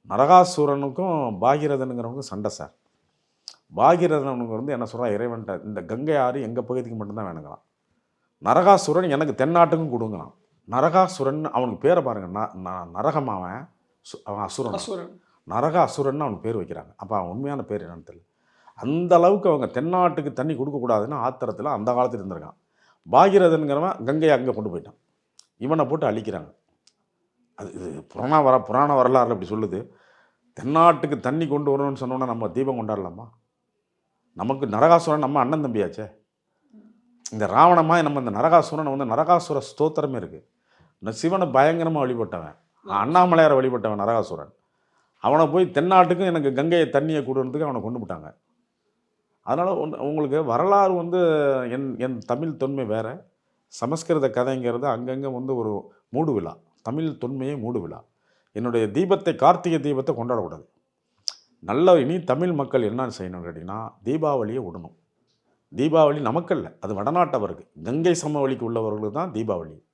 நரகாசுரனுக்கும் பாகீரதனுங்கிறவங்க சண்டை சார். பாகீரதனுக்கு வந்து என்ன சொல்கிறான், இறைவன்ட்ட இந்த கங்கை ஆறு எங்கள் பகுதிக்கு மட்டும்தான் வேணுங்கிறான். நரகாசுரன் எனக்கு தென்னாட்டுக்கும் கொடுங்களாம். நரகாசுரன் அவனுக்கு பேரை பாருங்கள், நரகம் அவன் அசுரன். நரக அசுரன் அவனுக்கு பேர் வைக்கிறாங்க. அப்போ அவன் உண்மையான பேர் என்னன்னு தெரியல. அந்த அளவுக்கு அவங்க தென்னாட்டுக்கு தண்ணி கொடுக்கக்கூடாதுன்னு ஆத்திரத்தில் அந்த காலத்தில் இருந்திருக்கான். பாகீரதனுங்கிறவன் கங்கையை அங்கே கொண்டு போயிட்டான். இவனை போட்டு அழிக்கிறாங்க. அது இது புராண வரலாறு அப்படி சொல்லுது. தென்னாட்டுக்கு தண்ணி கொண்டு வரணும்னு சொன்னோன்னா நம்ம தீபம் கொண்டாடலாமா? நமக்கு நரகாசுரன் நம்ம அண்ணன் தம்பியாச்சே. இந்த ராவணமாக நம்ம இந்த நரகாசுரன் வந்து நரகாசுர ஸ்தோத்திரமே இருக்குது. இந்த சிவனை பயங்கரமாக வழிபட்டவன், அண்ணாமலையாரை வழிபட்டவன் நரகாசுரன். அவனை போய் தென்னாட்டுக்கும் எனக்கு கங்கையை தண்ணியை கொடுறதுக்கு அவனை கொண்டு விட்டாங்க. அதனால் உங்களுக்கு வரலாறு வந்து என் தமிழ் தொன்மை வேறு, சமஸ்கிருத கதைங்கிறது அங்கங்கே வந்து ஒரு மூடு விழா. தமிழ் தொன்மையே மூடு விழா. என்னுடைய தீபத்தை, கார்த்திகை தீபத்தை கொண்டாடக்கூடாது. இனி தமிழ் மக்கள் என்ன செய்யணும் கேட்டிங்கன்னா, தீபாவளியை விடணும். தீபாவளி நமக்கல்ல, அது வடநாட்டவருக்கு, கங்கை சமவெளிக்கு உள்ளவர்களுக்கு தான் தீபாவளி.